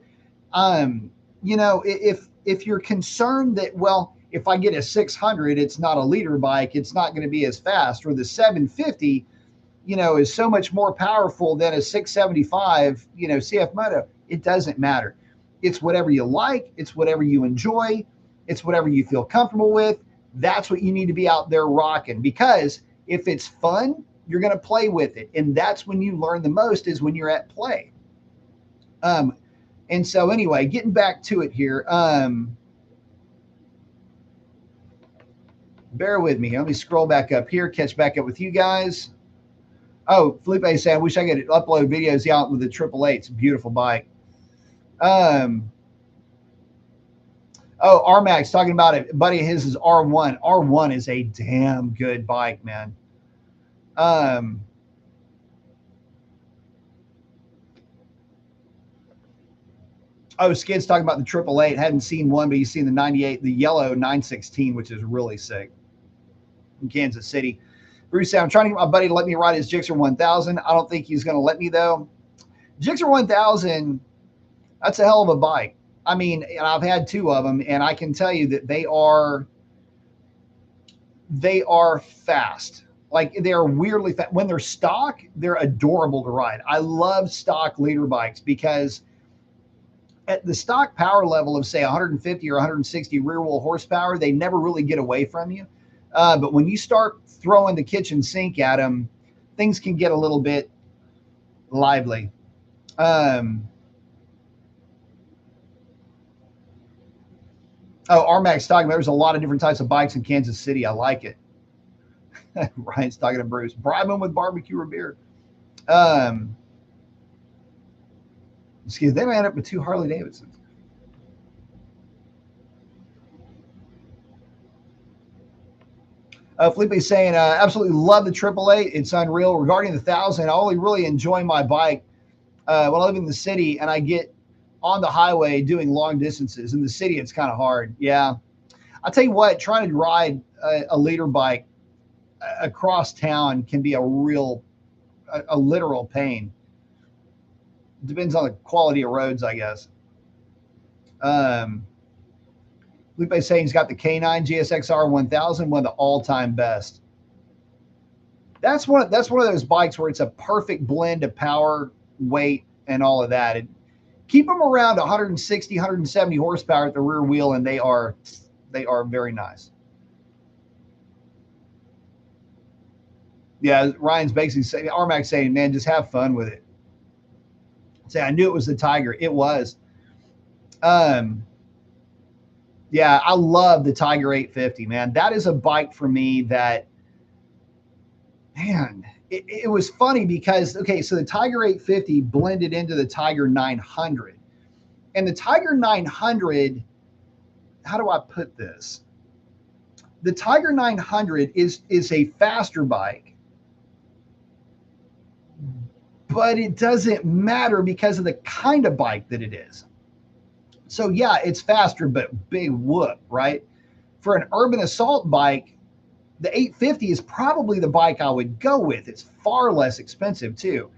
if you're concerned that, well, if I get a 600, it's not a liter bike, it's not going to be as fast, or the 750, is so much more powerful than a 675, CF Moto, it doesn't matter. It's whatever you like. It's whatever you enjoy. It's whatever you feel comfortable with. That's what you need to be out there rocking, because if it's fun, you're going to play with it. And that's when you learn the most, is when you're at play. And so anyway, getting back to it here, bear with me. Let me scroll back up here, catch back up with you guys. Oh, Felipe said, I wish I could upload videos out with the 888. It's a beautiful bike. Oh, RMAX talking about it. Buddy of his is R1. R1 is a damn good bike, man. Oh, Skid's talking about the 888. Hadn't seen one, but he's seen the 98, the yellow 916, which is really sick, in Kansas City. Bruce said, I'm trying to get my buddy to let me ride his Gixxer 1000. I don't think he's going to let me, though. Gixxer 1000, that's a hell of a bike. I mean, and I've had two of them, and I can tell you that they are fast. Like, they're weirdly fast. When they're stock, they're adorable to ride. I love stock leader bikes, because at the stock power level of, say, 150 or 160 rear wheel horsepower, they never really get away from you. But when you start throwing the kitchen sink at them, things can get a little bit lively. Oh, RMAX talking about there's a lot of different types of bikes in Kansas City. I like it. Ryan's talking to Bruce. Bribe him with barbecue or beer. Excuse me, they might end up with 2 Harley Davidsons. Felipe's saying, absolutely love the 888. It's unreal. Regarding the 1000, I only really enjoy my bike when I live in the city and I get on the highway doing long distances. In the city, it's kind of hard. Yeah. I'll tell you what, trying to ride a leader bike across town can be a literal pain. Depends on the quality of roads, I guess. Lupe saying he's got the K9 GSXR 1000, one of the all-time best. That's one of those bikes where it's a perfect blend of power, weight, and all of that. Keep them around 160, 170 horsepower at the rear wheel, and they are very nice. Yeah, Ryan's basically saying, RMAX saying, man, just have fun with it. Say, I knew it was the Tiger. It was. Yeah, I love the Tiger 850, man. That is a bike for me that, man, it was funny because, okay, so the Tiger 850 blended into the Tiger 900. And the Tiger 900, how do I put this? The Tiger 900 is a faster bike, but it doesn't matter because of the kind of bike that it is. So yeah, it's faster, but big whoop, right? For an urban assault bike, the 850 is probably the bike I would go with. It's far less expensive too.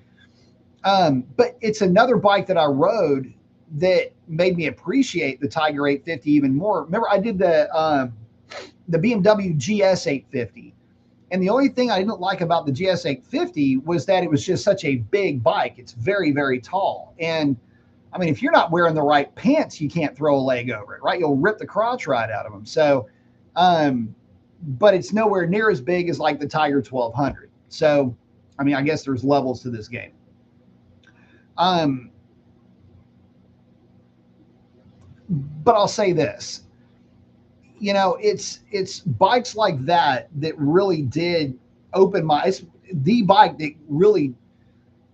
But it's another bike that I rode that made me appreciate the Tiger 850 even more. Remember, I did the BMW GS 850. And the only thing I didn't like about the GS 850 was that it was just such a big bike. It's very, very tall. And I mean, if you're not wearing the right pants, you can't throw a leg over it, right? You'll rip the crotch right out of them. So, but it's nowhere near as big as like the Tiger 1200. So, I mean, I guess there's levels to this game. But I'll say this, you know, it's bikes like that really did open the bike that really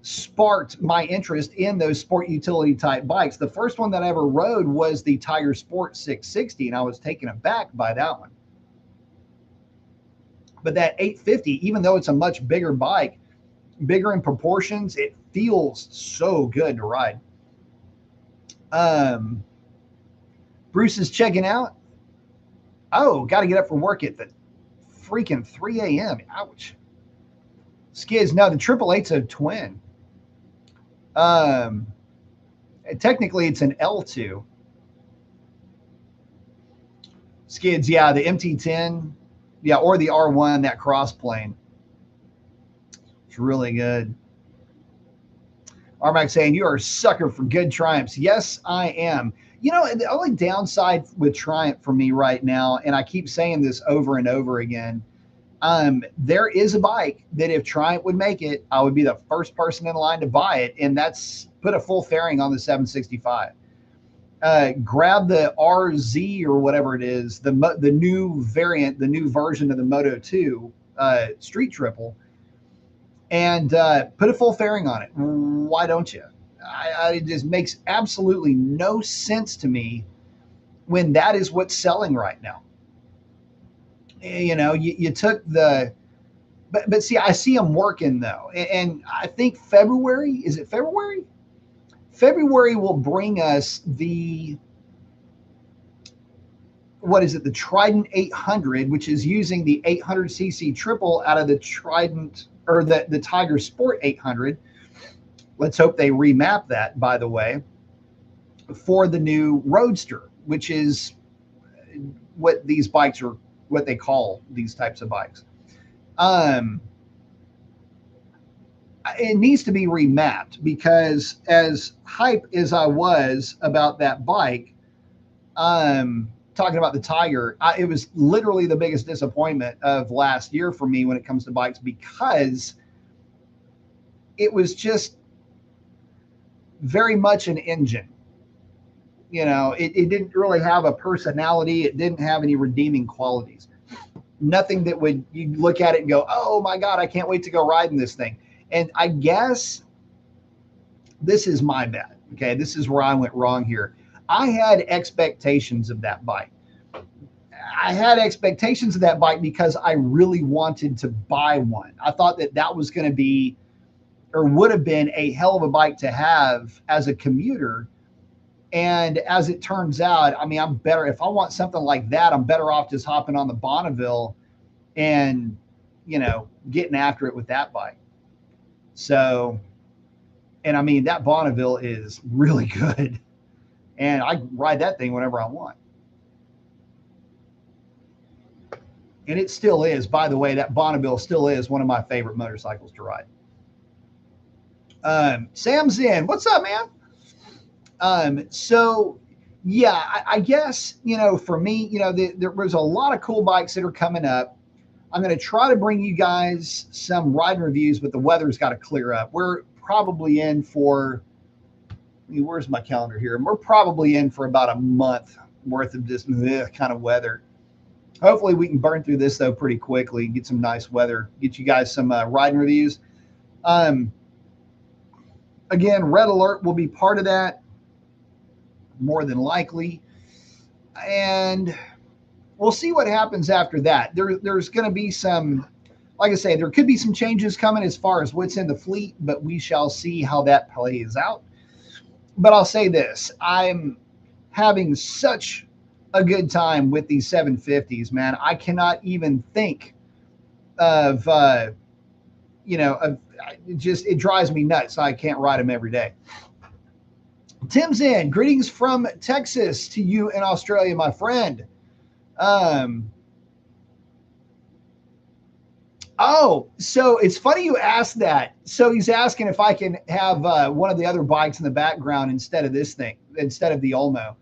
sparked my interest in those sport utility type bikes. The first one that I ever rode was the Tiger Sport 660, and I was taken aback by that one. But that 850, even though it's a much bigger bike, bigger in proportions, it feels so good to ride. Bruce is checking out. Oh, got to get up for work at the freaking 3 a.m. Ouch. Skids, no, the 888's a twin. Technically, it's an L2. Skids, yeah, the MT10, yeah, or the R1, that cross plane. It's really good. Armac saying, you are a sucker for good Triumphs. Yes, I am. You know, the only downside with Triumph for me right now, and I keep saying this over and over again, there is a bike that if Triumph would make it, I would be the first person in line to buy it, and that's put a full fairing on the 765. Grab the RZ or whatever it is, the new variant, the new version of the Moto 2 Street Triple, and put a full fairing on it. Why don't you? It just makes absolutely no sense to me when that is what's selling right now. You know, you took the, but see, I see them working though. And I think February, is it February? February will bring us the, what is it? The Trident 800, which is using the 800cc triple out of the Trident, or the Tiger Sport 800. Let's hope they remap that, by the way, for the new Roadster, which is what these bikes are, what they call these types of bikes. It needs to be remapped because as hype as I was about that bike, talking about the Tiger, it was literally the biggest disappointment of last year for me when it comes to bikes, because it was just very much an engine. You know, it didn't really have a personality. It didn't have any redeeming qualities. Nothing that would you look at it and go, oh my God, I can't wait to go riding this thing. And I guess this is my bad. Okay, this is where I went wrong here. I had expectations of that bike. I had expectations of that bike because I really wanted to buy one. I thought that that was going to be or would have been a hell of a bike to have as a commuter. And as it turns out, I mean, I'm better if I want something like that. I'm better off just hopping on the Bonneville and, you know, getting after it with that bike. So, and I mean, that Bonneville is really good. And I ride that thing whenever I want. And it still is, by the way, that Bonneville still is one of my favorite motorcycles to ride. Sam's in. What's up, man? So yeah, I guess, you know, for me, you know, there was a lot of cool bikes that are coming up. I'm going to try to bring you guys some ride reviews, but the weather's got to clear up. We're probably in for, where's my calendar here? We're probably in for about a month worth of this kind of weather. Hopefully we can burn through this though pretty quickly, get some nice weather, get you guys some riding reviews. Again, Red Alert will be part of that, more than likely. And we'll see what happens after that. There's going to be some, like I say, there could be some changes coming as far as what's in the fleet, but we shall see how that plays out. But I'll say this, I'm having such a good time with these 750s, man. I cannot even think of, you know, of, it drives me nuts. I can't ride them every day. Tim's in. Greetings from Texas to you in Australia, my friend. Oh, so it's funny you asked that. So he's asking if I can have one of the other bikes in the background instead of this thing, instead of the Olmo.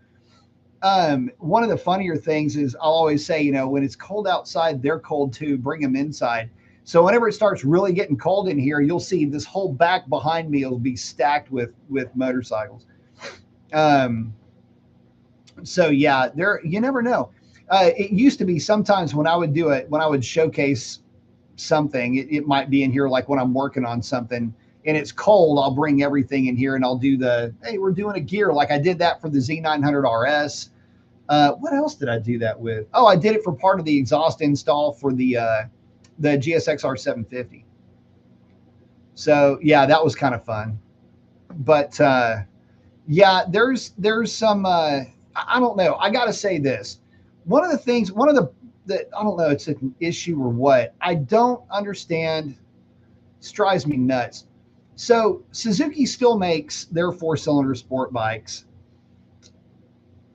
One of the funnier things is I'll always say, you know, when it's cold outside, they're cold too. Bring them inside. So whenever it starts really getting cold in here, you'll see this whole back behind me will be stacked with motorcycles. So yeah, you never know. It used to be sometimes when I would do it, when I would showcase something, it might be in here, like when I'm working on something and it's cold, I'll bring everything in here and I'll do hey, we're doing a gear. Like I did that for the Z900 RS. What else did I do that with? Oh, I did it for part of the exhaust install for the GSX-R 750. So yeah, that was kind of fun. But yeah, there's some, I don't know. I got to say this. One of the things, I don't know, it's an issue or what. I don't understand. This drives me nuts. So Suzuki still makes their 4-cylinder sport bikes,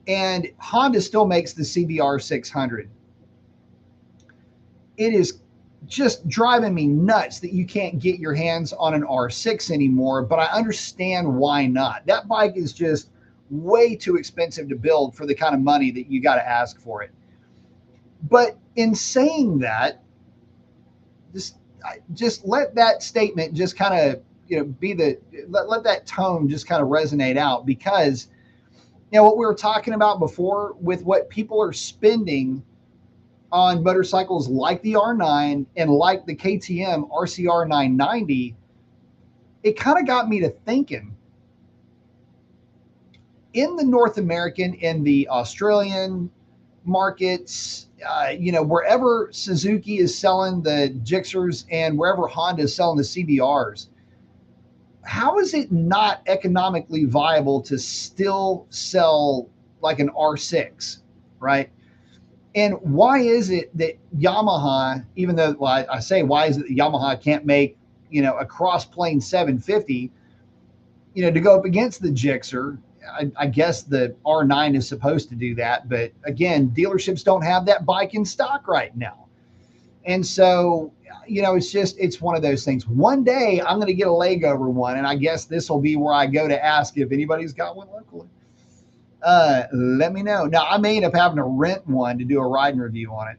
and Honda still makes the CBR 600. It is just driving me nuts that you can't get your hands on an R6 anymore, but I understand why not. That bike is just way too expensive to build for the kind of money that you got to ask for it. But in saying that, just let that statement just kind of, you know, be let that tone just kind of resonate out, because, you know, what we were talking about before with what people are spending on motorcycles like the R9 and like the KTM RCR 990, it kind of got me to thinking, in the North American, in the Australian markets, you know, wherever Suzuki is selling the Gixxers and wherever Honda is selling the CBRs, how is it not economically viable to still sell like an R6, right? And why is it that Yamaha, even though, well, I say, why is it that Yamaha can't make, you know, a cross-plane 750, you know, to go up against the Gixxer? I guess the R9 is supposed to do that. But again, dealerships don't have that bike in stock right now. And so, you know, it's one of those things. One day I'm going to get a leg over one, and I guess this will be where I go to ask if anybody's got one locally. Let me know. Now, I may end up having to rent one to do a riding review on it.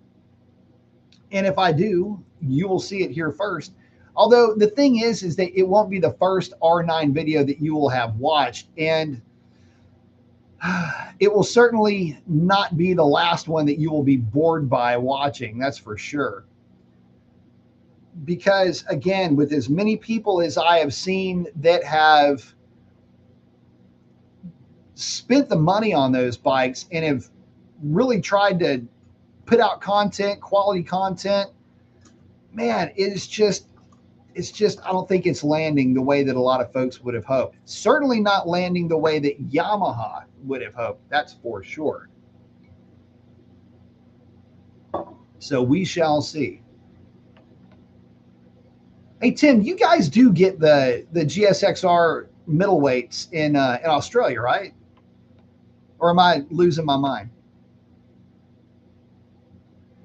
And if I do, you will see it here first. Although the thing is that it won't be the first R9 video that you will have watched. And It will certainly not be the last one that you will be bored by watching, that's for sure. Because again, with as many people as I have seen that have spent the money on those bikes and have really tried to put out content, quality content, man, it's just I don't think it's landing the way that a lot of folks would have hoped. Certainly not landing the way that Yamaha would have hoped. That's for sure. So we shall see. Hey Tim, you guys do get the GSXR middleweights in Australia, right? Or am I losing my mind?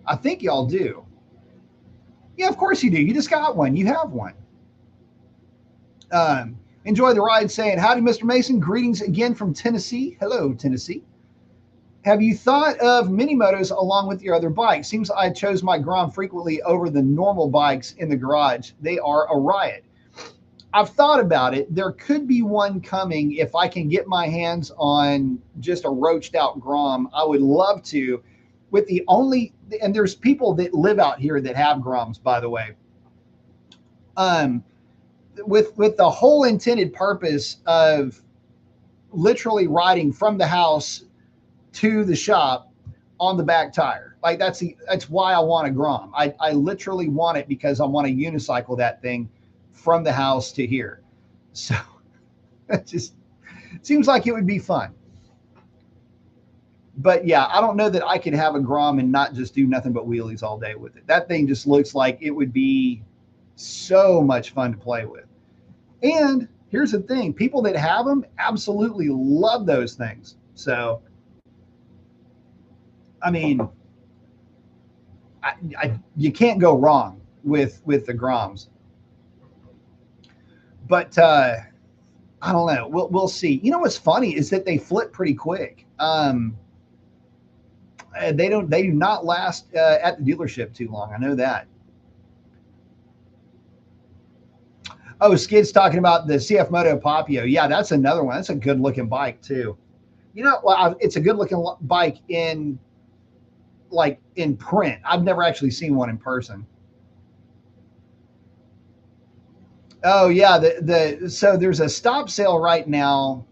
I think y'all do. Yeah, of course you do. You just got one. You have one. Enjoy the ride saying, howdy, Mr. Mason. Greetings again from Tennessee. Hello, Tennessee. Have you thought of mini motos along with your other bikes? Seems I chose my Grom frequently over the normal bikes in the garage. They are a riot. I've thought about it. There could be one coming if I can get my hands on just a roached out Grom. I would love to. With the only, and there's people that live out here that have Groms, by the way. With the whole intended purpose of literally riding from the house to the shop on the back tire. Like that's why I want a Grom. I literally want it because I want to unicycle that thing from the house to here. So it just seems like it would be fun. But yeah, I don't know that I could have a Grom and not just do nothing but wheelies all day with it. That thing just looks like it would be so much fun to play with. And here's the thing, people that have them absolutely love those things. So, I mean, you can't go wrong with the Groms. But I don't know. We'll see. You know what's funny is that they flip pretty quick. They do not last at the dealership too long. I know that. Oh, Skid's talking about the CF Moto Papio. Yeah, that's another one. That's a good looking bike too. You know, well, it's a good looking bike in print. I've never actually seen one in person. Oh yeah, so there's a stop sale right now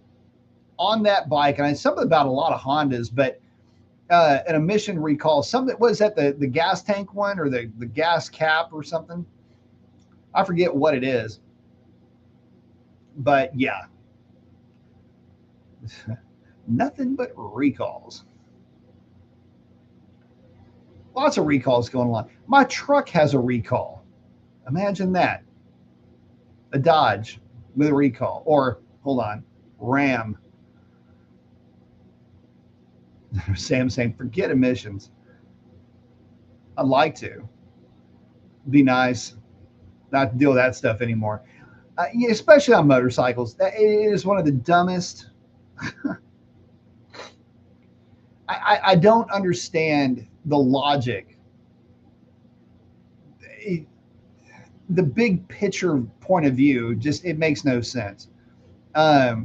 on that bike, and it's something about a lot of Hondas, but an emission recall. Something was that the gas tank one or the gas cap or something. I forget what it is, but yeah, nothing but recalls. Lots of recalls going on. My truck has a recall. Imagine that. A Dodge with a recall, or hold on, Ram. Sam saying, forget emissions. I'd like to. Be nice not to deal with that stuff anymore. Especially on motorcycles. It is one of the dumbest. I don't understand the logic. The big picture point of view, just it makes no sense. Yeah,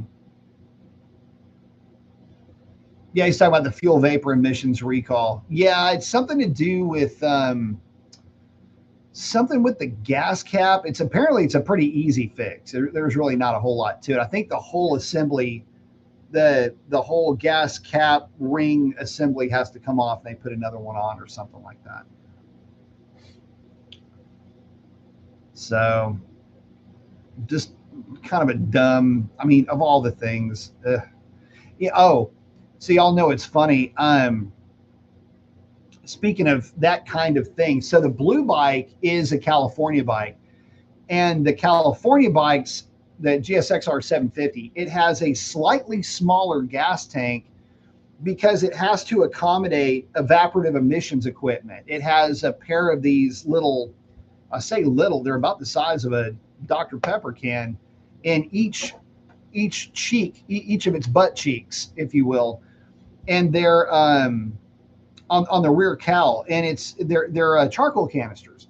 he's talking about the fuel vapor emissions recall. Yeah, it's something to do with something with the gas cap. It's a pretty easy fix. There's really not a whole lot to it. I think the whole assembly, the whole gas cap ring assembly has to come off and they put another one on or something like that. So just kind of a dumb, I mean, of all the things. Yeah, oh, so y'all know it's funny. Speaking of that kind of thing, so the blue bike is a California bike, and the California bikes, the GSXR 750, it has a slightly smaller gas tank because it has to accommodate evaporative emissions equipment. It has a pair of these little, I say little, they're about the size of a Dr. Pepper can in each cheek, each of its butt cheeks, if you will. And they're on the rear cowl, and they're charcoal canisters.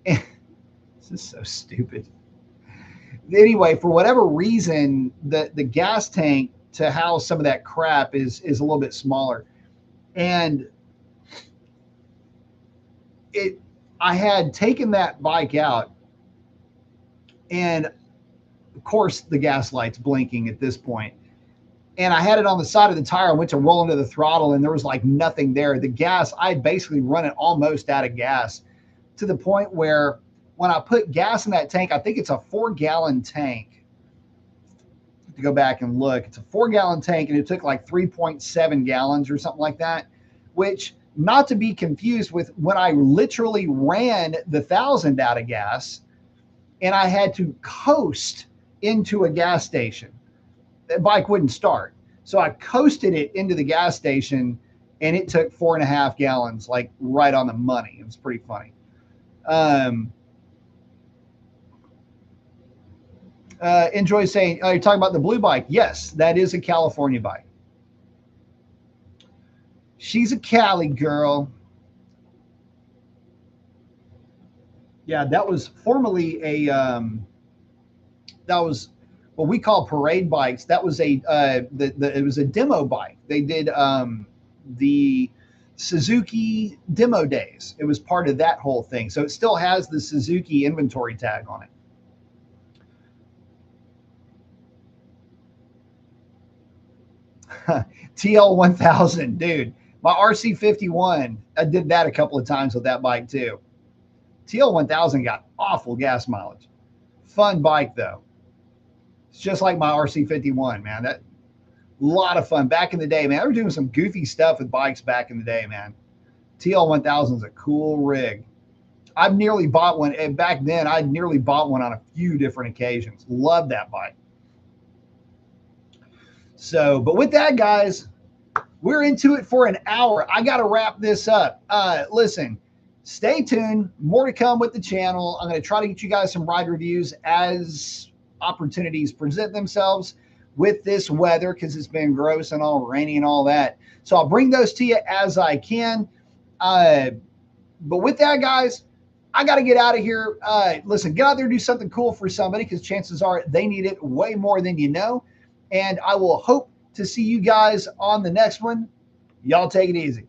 And this is so stupid. Anyway, for whatever reason, the gas tank to house some of that crap is a little bit smaller. And I had taken that bike out, and of course the gas light's blinking at this point. And I had it on the side of the tire. I went to roll into the throttle, and there was like nothing there. The gas, I basically run it almost out of gas, to the point where when I put gas in that tank, I think it's a 4-gallon tank. To go back and look, it's a 4-gallon tank, and it took like 3.7 gallons or something like that, which, not to be confused with when I literally ran the 1,000 out of gas and I had to coast into a gas station. The bike wouldn't start. So I coasted it into the gas station, and it took 4.5 gallons, like right on the money. It was pretty funny. Enjoy saying, you're talking about the blue bike. Yes, that is a California bike. She's a Cali girl. Yeah, that was formerly a that was what we call parade bikes. That was a it was a demo bike. They did the Suzuki demo days. It was part of that whole thing. So it still has the Suzuki inventory tag on it. TL1000, dude. My RC51, I did that a couple of times with that bike too. TL1000 got awful gas mileage. Fun bike though. It's just like my RC51, man. That lot of fun back in the day, man. I was doing some goofy stuff with bikes back in the day, man. TL1000 is a cool rig. I've nearly bought one, and back then I'd nearly bought one on a few different occasions. Love that bike. So, but with that, guys, we're into it for an hour. I got to wrap this up. Listen, stay tuned. More to come with the channel. I'm going to try to get you guys some ride reviews as opportunities present themselves with this weather, because it's been gross and all rainy and all that. So I'll bring those to you as I can. But with that, guys, I got to get out of here. Listen, get out there and do something cool for somebody, because chances are they need it way more than you know. And I will hope to see you guys on the next one. Y'all take it easy.